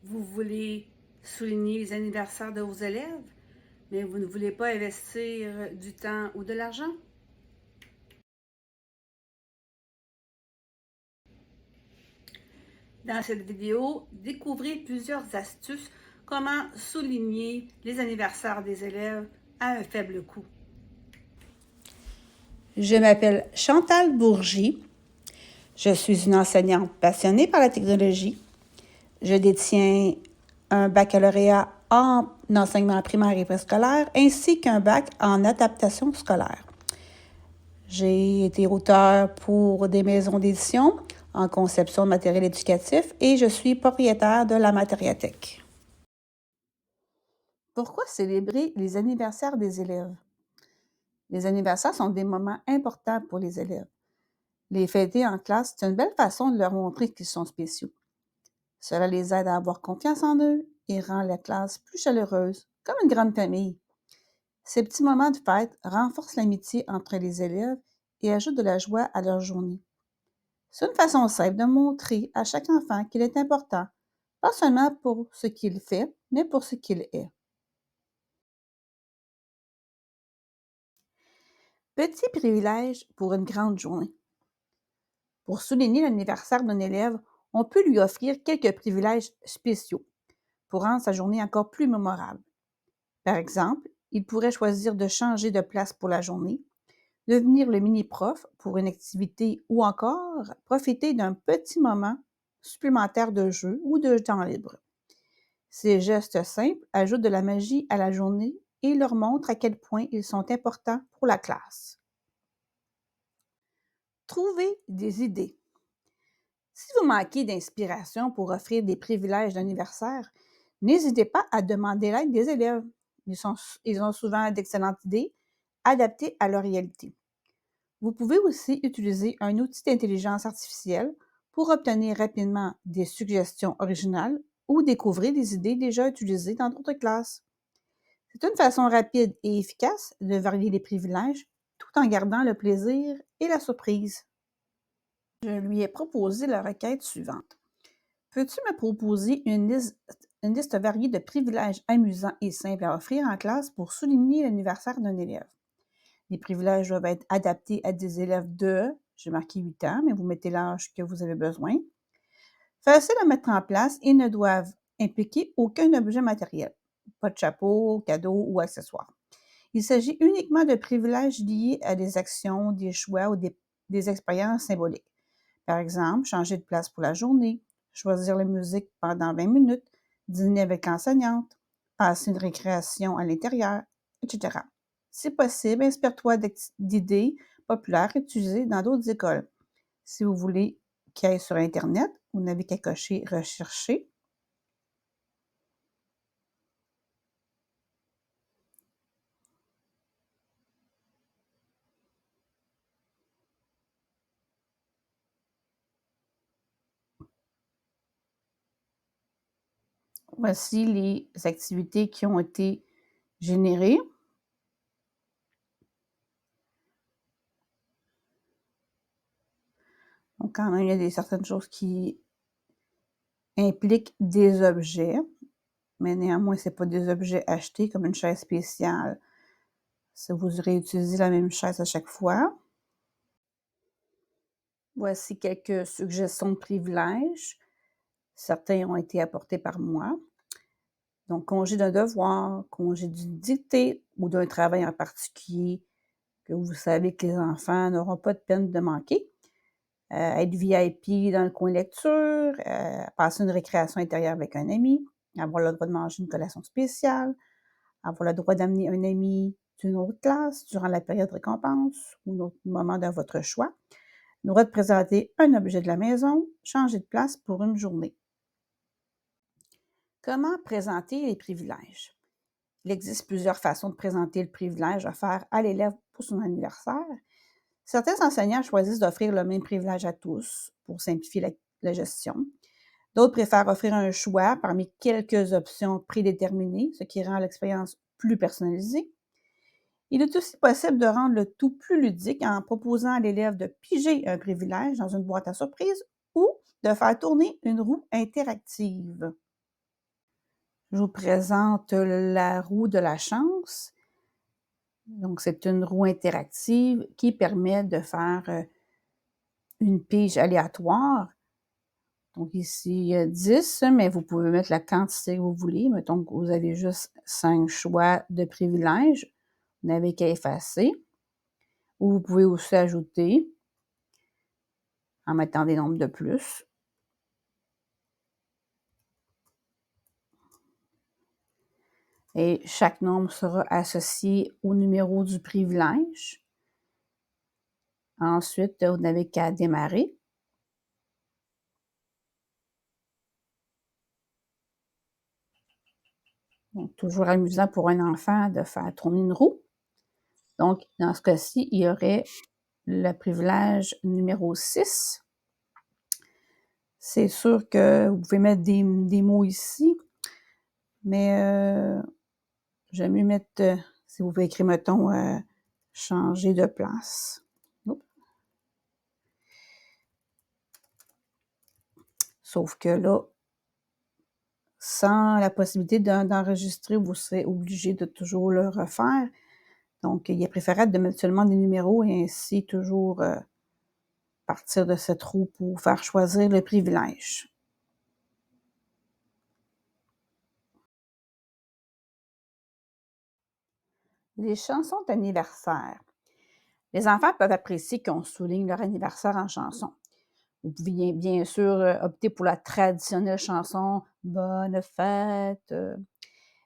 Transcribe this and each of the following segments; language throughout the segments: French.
Vous voulez souligner les anniversaires de vos élèves, mais vous ne voulez pas investir du temps ou de l'argent? Dans cette vidéo, découvrez plusieurs astuces comment souligner les anniversaires des élèves à un faible coût. Je m'appelle Chantal Bourgie. Je suis une enseignante passionnée par la technologie. Je détiens un baccalauréat en enseignement primaire et préscolaire ainsi qu'un bac en adaptation scolaire. J'ai été auteure pour des maisons d'édition en conception de matériel éducatif et je suis propriétaire de la Matériathèque. Pourquoi célébrer les anniversaires des élèves? Les anniversaires sont des moments importants pour les élèves. Les fêter en classe, c'est une belle façon de leur montrer qu'ils sont spéciaux. Cela les aide à avoir confiance en eux et rend la classe plus chaleureuse, comme une grande famille. Ces petits moments de fête renforcent l'amitié entre les élèves et ajoutent de la joie à leur journée. C'est une façon simple de montrer à chaque enfant qu'il est important, pas seulement pour ce qu'il fait, mais pour ce qu'il est. Petit privilège pour une grande journée. Pour souligner l'anniversaire d'un élève, on peut lui offrir quelques privilèges spéciaux pour rendre sa journée encore plus mémorable. Par exemple, il pourrait choisir de changer de place pour la journée, devenir le mini-prof pour une activité ou encore profiter d'un petit moment supplémentaire de jeu ou de temps libre. Ces gestes simples ajoutent de la magie à la journée et leur montrent à quel point ils sont importants pour la classe. Trouvez des idées. Si vous manquez d'inspiration pour offrir des privilèges d'anniversaire, n'hésitez pas à demander l'aide des élèves. Ils ont souvent d'excellentes idées adaptées à leur réalité. Vous pouvez aussi utiliser un outil d'intelligence artificielle pour obtenir rapidement des suggestions originales ou découvrir des idées déjà utilisées dans d'autres classes. C'est une façon rapide et efficace de varier les privilèges tout en gardant le plaisir et la surprise. Je lui ai proposé la requête suivante. Peux-tu me proposer une liste variée de privilèges amusants et simples à offrir en classe pour souligner l'anniversaire d'un élève? Les privilèges doivent être adaptés à des élèves de, j'ai marqué 8 ans, mais vous mettez l'âge que vous avez besoin. Faciles à mettre en place et ne doivent impliquer aucun objet matériel. Pas de chapeau, cadeau ou accessoire. Il s'agit uniquement de privilèges liés à des actions, des choix ou des expériences symboliques. Par exemple, changer de place pour la journée, choisir la musique pendant 20 minutes, dîner avec l'enseignante, passer une récréation à l'intérieur, etc. Si possible, inspire-toi d'idées populaires utilisées dans d'autres écoles. Si vous voulez qu'il aille sur Internet, vous n'avez qu'à cocher Rechercher. Voici les activités qui ont été générées. Donc, quand même, il y a certaines choses qui impliquent des objets, mais néanmoins, ce n'est pas des objets achetés comme une chaise spéciale. Si vous réutilisez la même chaise à chaque fois. Voici quelques suggestions de privilèges. Certains ont été apportés par moi. Donc, congé d'un devoir, congé d'une dictée ou d'un travail en particulier que vous savez que les enfants n'auront pas de peine de manquer. Être VIP dans le coin lecture, passer une récréation intérieure avec un ami, avoir le droit de manger une collation spéciale, avoir le droit d'amener un ami d'une autre classe durant la période récompense ou un autre moment de votre choix, le droit de présenter un objet de la maison, changer de place pour une journée. Comment présenter les privilèges? Il existe plusieurs façons de présenter le privilège offert à l'élève pour son anniversaire. Certains enseignants choisissent d'offrir le même privilège à tous pour simplifier la gestion. D'autres préfèrent offrir un choix parmi quelques options prédéterminées, ce qui rend l'expérience plus personnalisée. Il est aussi possible de rendre le tout plus ludique en proposant à l'élève de piger un privilège dans une boîte à surprise ou de faire tourner une roue interactive. Je vous présente la roue de la chance. Donc, c'est une roue interactive qui permet de faire une pige aléatoire. Donc, ici, il y a 10, mais vous pouvez mettre la quantité que vous voulez. Mettons que vous avez juste 5 choix de privilèges. Vous n'avez qu'à effacer. Ou vous pouvez aussi ajouter en mettant des nombres de plus. Et chaque nombre sera associé au numéro du privilège. Ensuite, vous n'avez qu'à démarrer. Donc, toujours amusant pour un enfant de faire tourner une roue. Donc, dans ce cas-ci, il y aurait le privilège numéro 6. C'est sûr que vous pouvez mettre des mots ici, mais j'aime mieux mettre, si vous pouvez écrire, mettons, changer de place. Oups. Sauf que là, sans la possibilité d'enregistrer, vous serez obligé de toujours le refaire. Donc, il est préférable de mettre seulement des numéros et ainsi toujours partir de cette roue pour faire choisir le privilège. Les chansons d'anniversaire. Les enfants peuvent apprécier qu'on souligne leur anniversaire en chanson. Vous pouvez bien sûr opter pour la traditionnelle chanson « Bonne fête ».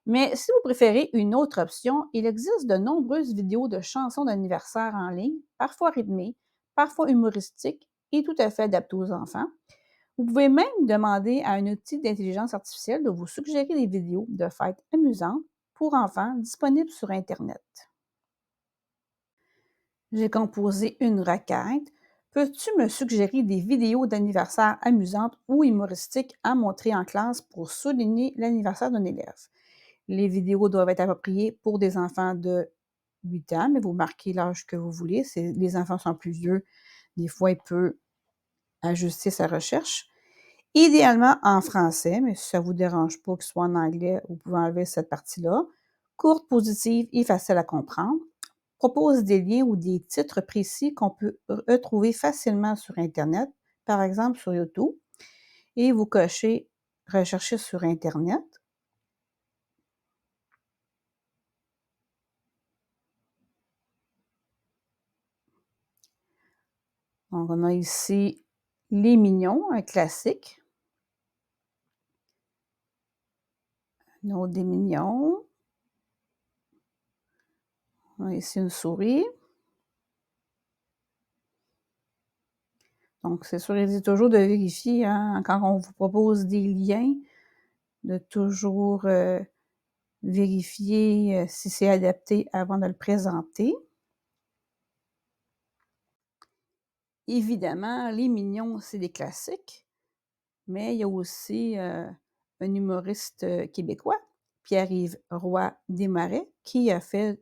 Mais si vous préférez une autre option, il existe de nombreuses vidéos de chansons d'anniversaire en ligne, parfois rythmées, parfois humoristiques et tout à fait adaptées aux enfants. Vous pouvez même demander à un outil d'intelligence artificielle de vous suggérer des vidéos de fêtes amusantes pour enfants disponibles sur Internet. J'ai composé une requête. Peux-tu me suggérer des vidéos d'anniversaire amusantes ou humoristiques à montrer en classe pour souligner l'anniversaire d'un élève? Les vidéos doivent être appropriées pour des enfants de 8 ans, mais vous marquez l'âge que vous voulez. Si les enfants sont plus vieux, des fois, il peut ajuster sa recherche. Idéalement en français, mais si ça ne vous dérange pas que ce soit en anglais, vous pouvez enlever cette partie-là. Courte, positive et facile à comprendre. Propose des liens ou des titres précis qu'on peut retrouver facilement sur Internet, par exemple sur YouTube, et vous cochez « Rechercher sur Internet ». Donc, on a ici Les Mignons, un classique. Un autre des Mignons. On a ici une souris. Donc, c'est sûr, il dit toujours de vérifier, hein, quand on vous propose des liens, de toujours vérifier si c'est adapté avant de le présenter. Évidemment, Les Mignons, c'est des classiques, mais il y a aussi un humoriste québécois, Pierre-Yves Roy Desmarais, qui a fait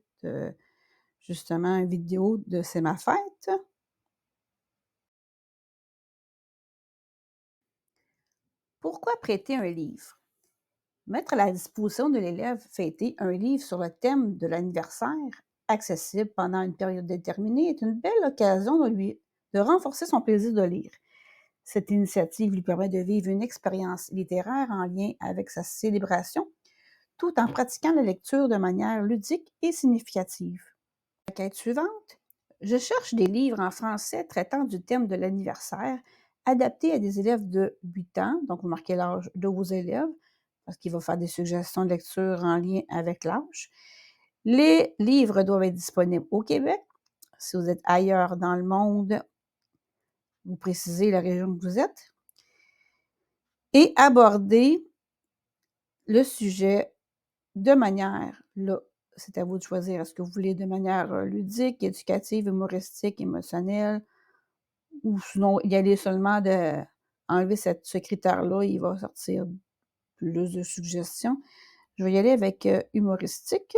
justement une vidéo de C'est ma fête. Pourquoi prêter un livre? Mettre à la disposition de l'élève fêté un livre sur le thème de l'anniversaire, accessible pendant une période déterminée, est une belle occasion de renforcer son plaisir de lire. Cette initiative lui permet de vivre une expérience littéraire en lien avec sa célébration, tout en pratiquant la lecture de manière ludique et significative. La quête suivante. Je cherche des livres en français traitant du thème de l'anniversaire, adaptés à des élèves de 8 ans, donc vous marquez l'âge de vos élèves, parce qu'il va faire des suggestions de lecture en lien avec l'âge. Les livres doivent être disponibles au Québec. Si vous êtes ailleurs dans le monde, vous précisez la région que vous êtes. Et aborder le sujet de manière, là, c'est à vous de choisir, est-ce que vous voulez de manière ludique, éducative, humoristique, émotionnelle, ou sinon y aller seulement de enlever ce critère-là, il va sortir plus de suggestions. Je vais y aller avec humoristique.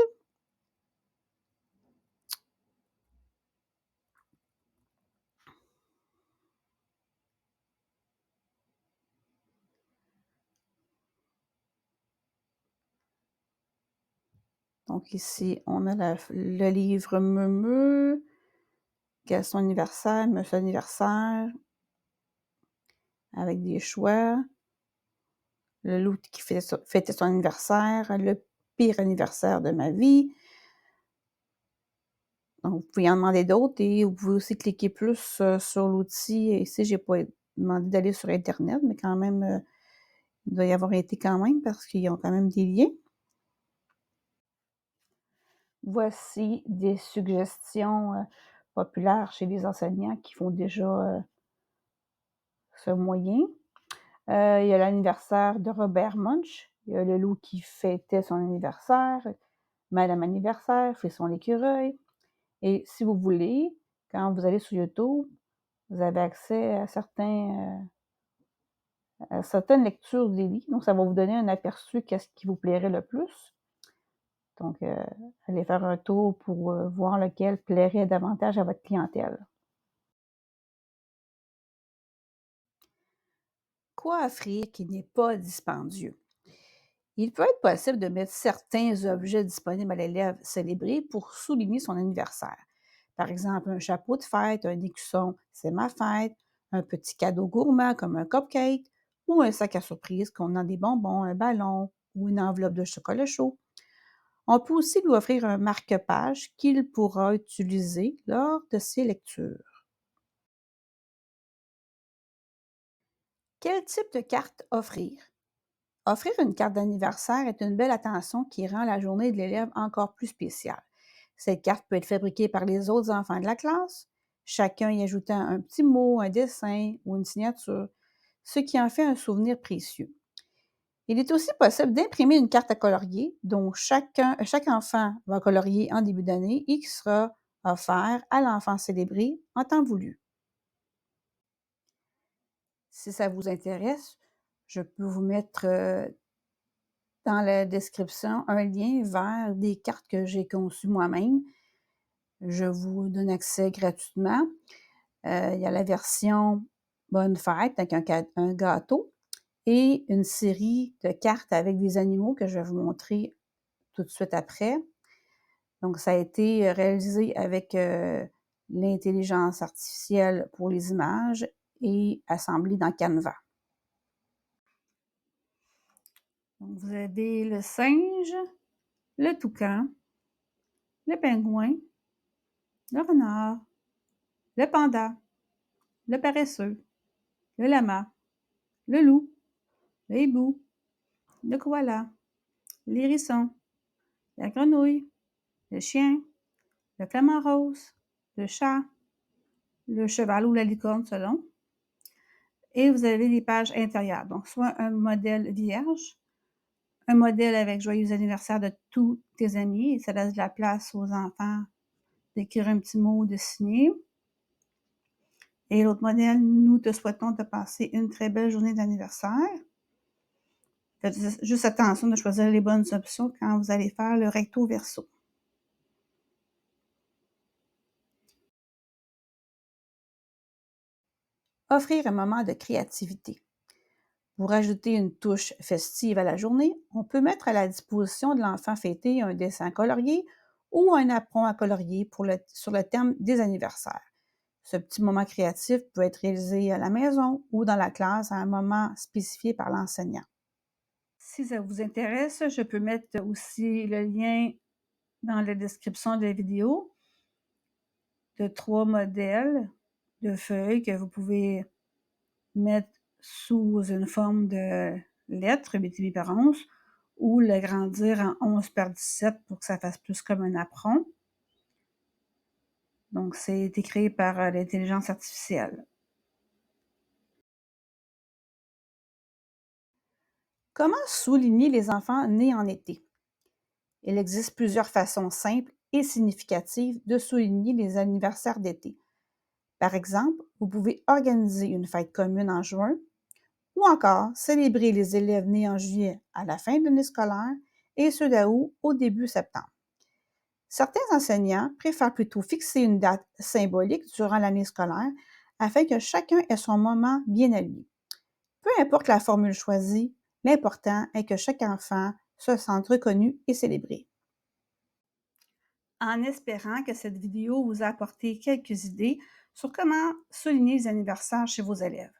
Donc ici, on a le livre Meu, Gaston anniversaire, Monsieur anniversaire, avec des choix. Le loup qui fêtait son anniversaire, le pire anniversaire de ma vie. Donc, vous pouvez en demander d'autres et vous pouvez aussi cliquer plus sur l'outil. Ici, je n'ai pas demandé d'aller sur Internet, mais quand même, il doit y avoir été quand même parce qu'ils ont quand même des liens. Voici des suggestions populaires chez les enseignants qui font déjà ce moyen. Il y a l'anniversaire de Robert Munch. Il y a le loup qui fêtait son anniversaire. Madame anniversaire fait son écureuil. Et si vous voulez, quand vous allez sur YouTube, vous avez accès à certaines lectures des livres. Donc, ça va vous donner un aperçu qu'est-ce qui vous plairait le plus. Donc, allez faire un tour pour voir lequel plairait davantage à votre clientèle. Quoi offrir qui n'est pas dispendieux? Il peut être possible de mettre certains objets disponibles à l'élève célébré pour souligner son anniversaire. Par exemple, un chapeau de fête, un écusson, c'est ma fête, un petit cadeau gourmand comme un cupcake ou un sac à surprise contenant des bonbons, un ballon ou une enveloppe de chocolat chaud. On peut aussi lui offrir un marque-page qu'il pourra utiliser lors de ses lectures. Quel type de carte offrir? Offrir une carte d'anniversaire est une belle attention qui rend la journée de l'élève encore plus spéciale. Cette carte peut être fabriquée par les autres enfants de la classe, chacun y ajoutant un petit mot, un dessin ou une signature, ce qui en fait un souvenir précieux. Il est aussi possible d'imprimer une carte à colorier dont chaque enfant va colorier en début d'année et qui sera offert à l'enfant célébré en temps voulu. Si ça vous intéresse, je peux vous mettre dans la description un lien vers des cartes que j'ai conçues moi-même. Je vous donne accès gratuitement. Il y a la version Bonne fête avec un gâteau et une série de cartes avec des animaux que je vais vous montrer tout de suite après. Donc, ça a été réalisé avec l'intelligence artificielle pour les images et assemblé dans Canva. Donc, vous avez le singe, le toucan, le pingouin, le renard, le panda, le paresseux, le lama, le loup, le hibou, le koala, l'hérisson, la grenouille, le chien, le flamant rose, le chat, le cheval ou la licorne selon. Et vous avez les pages intérieures, donc soit un modèle vierge, un modèle avec joyeux anniversaire de tous tes amis, et ça laisse de la place aux enfants d'écrire un petit mot, de signer. Et l'autre modèle, nous te souhaitons de passer une très belle journée d'anniversaire. Faites juste attention de choisir les bonnes options quand vous allez faire le recto verso. Offrir un moment de créativité. Pour ajouter une touche festive à la journée, on peut mettre à la disposition de l'enfant fêté un dessin colorié ou un apron à colorier sur le thème des anniversaires. Ce petit moment créatif peut être réalisé à la maison ou dans la classe à un moment spécifié par l'enseignant. Si ça vous intéresse, je peux mettre aussi le lien dans la description de la vidéo de 3 modèles de feuilles que vous pouvez mettre sous une forme de lettre, 8,5 par 11, ou l'agrandir en 11 par 17 pour que ça fasse plus comme un apron. Donc, c'est été créé par l'intelligence artificielle. Comment souligner les enfants nés en été? Il existe plusieurs façons simples et significatives de souligner les anniversaires d'été. Par exemple, vous pouvez organiser une fête commune en juin ou encore célébrer les élèves nés en juillet à la fin de l'année scolaire et ceux d'août au début septembre. Certains enseignants préfèrent plutôt fixer une date symbolique durant l'année scolaire afin que chacun ait son moment bien à lui. Peu importe la formule choisie, l'important est que chaque enfant se sente reconnu et célébré. en espérant que cette vidéo vous a apporté quelques idées sur comment souligner les anniversaires chez vos élèves.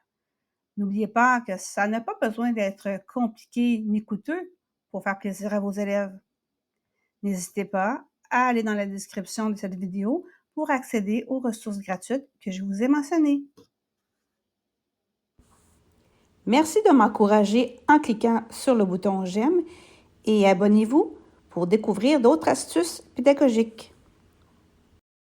N'oubliez pas que ça n'a pas besoin d'être compliqué ni coûteux pour faire plaisir à vos élèves. N'hésitez pas à aller dans la description de cette vidéo pour accéder aux ressources gratuites que je vous ai mentionnées. Merci de m'encourager en cliquant sur le bouton j'aime et abonnez-vous pour découvrir d'autres astuces pédagogiques.